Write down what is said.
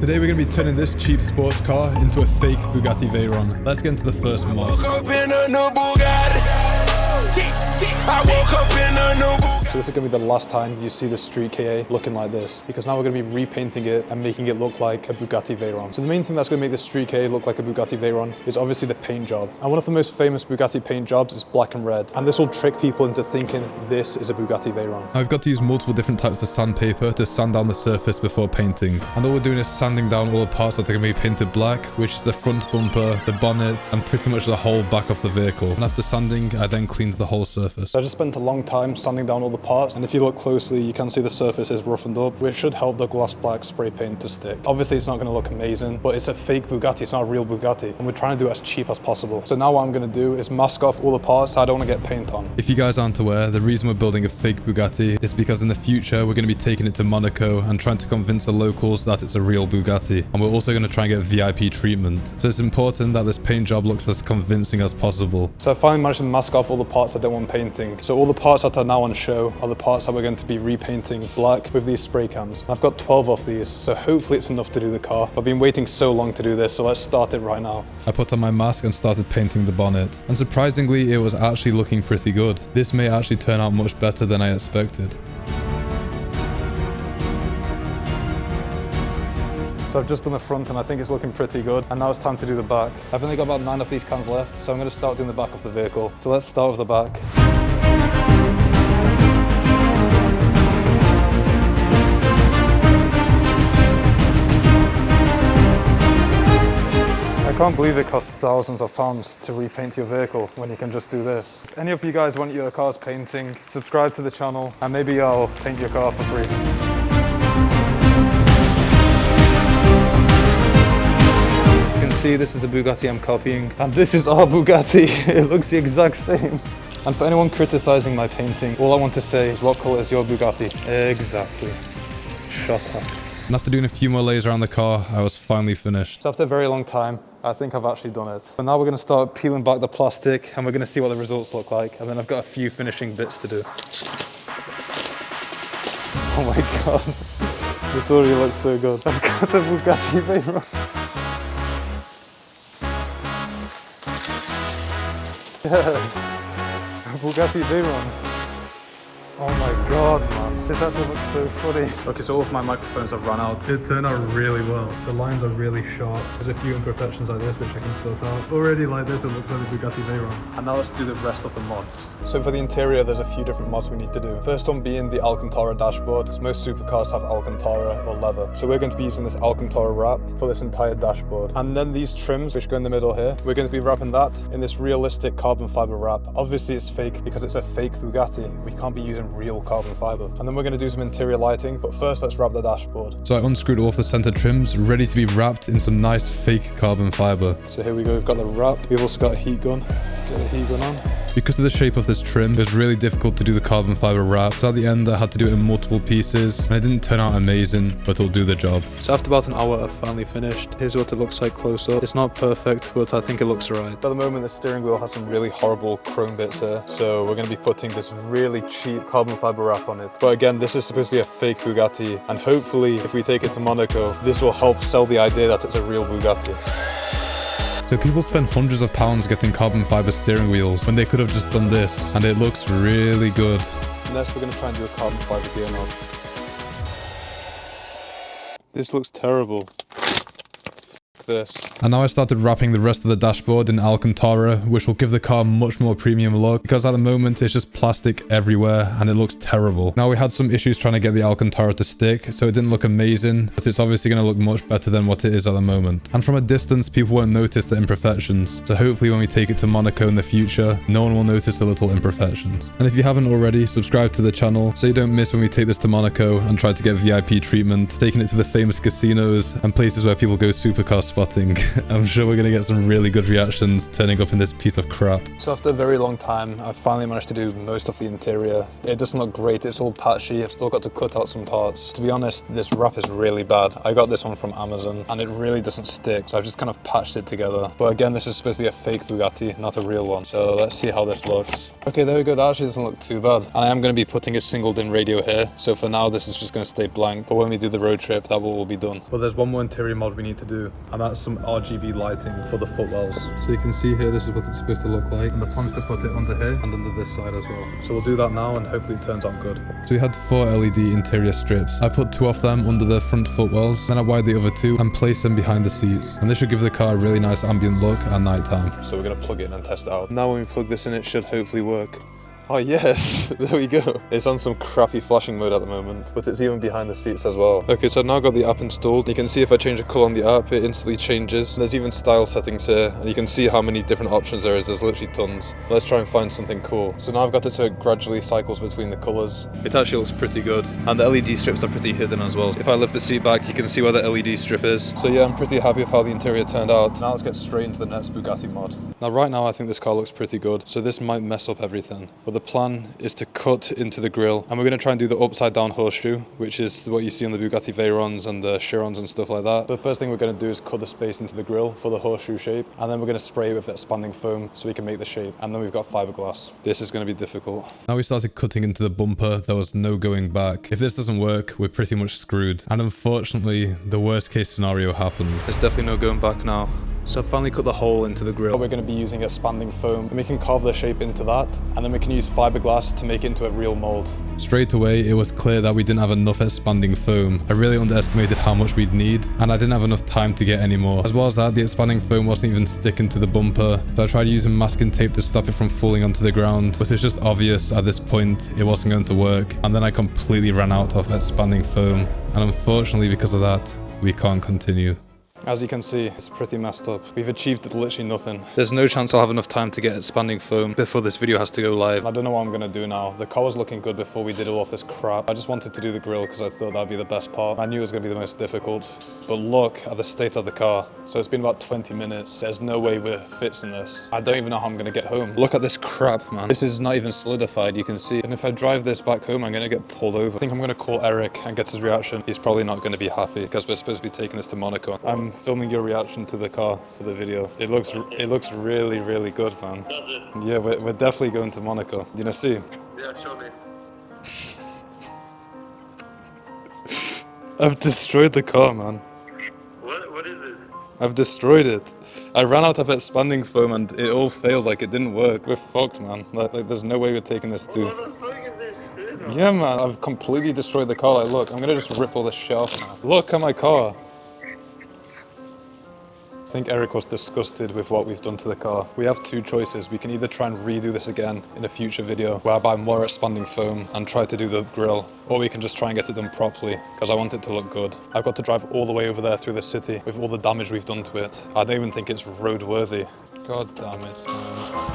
Today we're going to be turning this cheap sports car into a fake Bugatti Veyron. Let's get into the first mod. So this is going to be the last time you see the street KA looking like this, because now we're going to be repainting it and making it look like a Bugatti Veyron. So the main thing that's going to make this street KA look like a Bugatti Veyron is obviously the paint job. And one of the most famous Bugatti paint jobs is black and red. And this will trick people into thinking this is a Bugatti Veyron. Now we've got to use multiple different types of sandpaper to sand down the surface before painting. And all we're doing is sanding down all the parts that are going to be painted black, which is the front bumper, the bonnet, and pretty much the whole back of the vehicle. And after sanding, I then cleaned the whole surface. So I just spent a long time sanding down all the parts, and if you look closely, you can see the surface is roughened up, which should help the gloss black spray paint to stick. Obviously, it's not going to look amazing, but it's a fake Bugatti, it's not a real Bugatti, and we're trying to do it as cheap as possible. So now what I'm going to do is mask off all the parts so I don't want to get paint on. If you guys aren't aware, the reason we're building a fake Bugatti is because in the future, we're going to be taking it to Monaco and trying to convince the locals that it's a real Bugatti. And we're also going to try and get VIP treatment. So it's important that this paint job looks as convincing as possible. So I finally managed to mask off all the parts I don't want painting. So all the parts that are now on show are the parts that we're going to be repainting black with these spray cans. I've got 12 of these, so hopefully it's enough to do the car. I've been waiting so long to do this, so let's start it right now. I put on my mask and started painting the bonnet. And surprisingly, it was actually looking pretty good. This may actually turn out much better than I expected. So I've just done the front and I think it's looking pretty good. And now it's time to do the back. I've only got about 9 of these cans left, so I'm going to start doing the back of the vehicle. So let's start with the back. I can't believe it costs thousands of pounds to repaint your vehicle when you can just do this. If any of you guys want your cars painting, subscribe to the channel and maybe I'll paint your car for free. You can see this is the Bugatti I'm copying, and this is our Bugatti. It looks the exact same. And for anyone criticizing my painting, all I want to say is, what color is your Bugatti? Exactly. Shut up. And after doing a few more layers around the car, I was finally finished. So after a very long time, I think I've actually done it. But now we're going to start peeling back the plastic and we're going to see what the results look like. And then I've got a few finishing bits to do. Oh my god. This already looks so good. I've got the Bugatti Veyron. Yes. Bugatti Veyron. Oh my god, man. This actually looks so funny. Okay, so all of my microphones have run out. It turned out really well. The lines are really sharp. There's a few imperfections like this, which I can sort out. Already like this, it looks like the Bugatti Veyron. And now let's do the rest of the mods. So for the interior, there's a few different mods we need to do. First one being the Alcantara dashboard. Most supercars have Alcantara or leather. So we're going to be using this Alcantara wrap for this entire dashboard. And then these trims, which go in the middle here, we're going to be wrapping that in this realistic carbon fiber wrap. Obviously it's fake because it's a fake Bugatti. We can't be using real carbon fiber. And then we're going to do some interior lighting, but first let's wrap the dashboard. So I unscrewed all of the center trims, ready to be wrapped in some nice fake carbon fiber. So here we go, we've got the wrap. We've also got a heat gun. Get the heat gun on. Because of the shape of this trim, it was really difficult to do the carbon fiber wrap. So at the end, I had to do it in multiple pieces, and it didn't turn out amazing, but it'll do the job. So after about an hour, I've finally finished. Here's what it looks like close up. It's not perfect, but I think it looks alright. At the moment, the steering wheel has some really horrible chrome bits here, so we're going to be putting this really cheap carbon fiber wrap on it. But again, this is supposed to be a fake Bugatti, and hopefully, if we take it to Monaco, this will help sell the idea that it's a real Bugatti. So people spend hundreds of pounds getting carbon fiber steering wheels when they could have just done this, and it looks really good. Next, we're going to try and do a carbon fiber gear knob. This looks terrible. This. And now I started wrapping the rest of the dashboard in Alcantara, which will give the car a much more premium look, because at the moment it's just plastic everywhere and it looks terrible. Now we had some issues trying to get the Alcantara to stick, so it didn't look amazing, but it's obviously going to look much better than what it is at the moment. And from a distance, people won't notice the imperfections, so hopefully when we take it to Monaco in the future, no one will notice the little imperfections. And if you haven't already, subscribe to the channel so you don't miss when we take this to Monaco and try to get VIP treatment, taking it to the famous casinos and places where people go supercar spotting. I'm sure we're gonna get some really good reactions turning up in this piece of crap. So after a very long time, I finally managed to do most of the interior. It doesn't look great, it's all patchy. I've still got to cut out some parts. To be honest, this wrap is really bad. I got this one from Amazon and it really doesn't stick. So I've just kind of patched it together. But again, this is supposed to be a fake Bugatti, not a real one. So let's see how this looks. Okay, there we go. That actually doesn't look too bad. And I am going to be putting a singled in radio here. So for now, this is just going to stay blank. But when we do the road trip, that will all be done. But there's one more interior mod we need to do. And that's some RGB lighting for the footwells. So you can see here, this is what it's supposed to look like. And the plan's to put it under here and under this side as well. So we'll do that now and hopefully it turns out good. So we had 4 LED interior strips. I put 2 of them under the front footwells, then I wired the other 2 and placed them behind the seats. And this should give the car a really nice ambient look at night time. So we're going to plug it in and test it out. Now when we plug this in, it should hopefully work. Oh yes, there we go. It's on some crappy flashing mode at the moment, but it's even behind the seats as well. Okay, so I've now got the app installed. You can see if I change the color on the app, it instantly changes. There's even style settings here, and you can see how many different options there is. There's literally tons. Let's try and find something cool. So now I've got it so it gradually cycles between the colors. It actually looks pretty good, and the LED strips are pretty hidden as well. If I lift the seat back, you can see where the LED strip is. So yeah, I'm pretty happy with how the interior turned out. Now let's get straight into the next Bugatti mod. Now right now, I think this car looks pretty good, so this might mess up everything. But the plan is to cut into the grille, and we're going to try and do the upside down horseshoe, which is what you see on the Bugatti Veyrons and the Chirons and stuff like that. So the first thing we're going to do is cut the space into the grille for the horseshoe shape, and then we're going to spray it with expanding foam so we can make the shape, and then we've got fiberglass. This is going to be difficult. Now we started cutting into the bumper. There was no going back. If this doesn't work, we're pretty much screwed, and unfortunately the worst case scenario happened. There's definitely no going back now. So I've finally cut the hole into the grille. We're going to be using expanding foam, and we can carve the shape into that, and then we can use fiberglass to make it into a real mold. Straight away, it was clear that we didn't have enough expanding foam. I really underestimated how much we'd need, and I didn't have enough time to get any more. As well as that, the expanding foam wasn't even sticking to the bumper, so I tried using masking tape to stop it from falling onto the ground, but it's just obvious at this point it wasn't going to work, and then I completely ran out of expanding foam, and unfortunately because of that, we can't continue. As you can see, it's pretty messed up. We've achieved literally nothing. There's no chance I'll have enough time to get expanding foam before this video has to go live. I don't know what I'm going to do now. The car was looking good before we did all of this crap. I just wanted to do the grille because I thought that'd be the best part. I knew it was going to be the most difficult. But look at the state of the car. So it's been about 20 minutes. There's no way we're fixing this. I don't even know how I'm going to get home. Look at this crap, man. This is not even solidified, you can see. And if I drive this back home, I'm going to get pulled over. I think I'm going to call Eric and get his reaction. He's probably not going to be happy because we're supposed to be taking this to Monaco. I'm filming your reaction to the car for the video. It looks really, really good, man. Yeah, we're definitely going to Monaco. You know, see? Yeah, show me. I've destroyed the car, man. What is this? I've destroyed it. I ran out of expanding foam and it all failed, like it didn't work. We're fucked, man. Like there's no way we're taking this to... What the fuck is this shit, man? Yeah, man, I've completely destroyed the car. Like, look, I'm gonna just rip all this shit off now. Look at my car. I think Eric was disgusted with what we've done to the car. We have 2 choices. We can either try and redo this again in a future video where I buy more expanding foam and try to do the grille, or we can just try and get it done properly because I want it to look good. I've got to drive all the way over there through the city with all the damage we've done to it. I don't even think it's roadworthy. God damn it, man.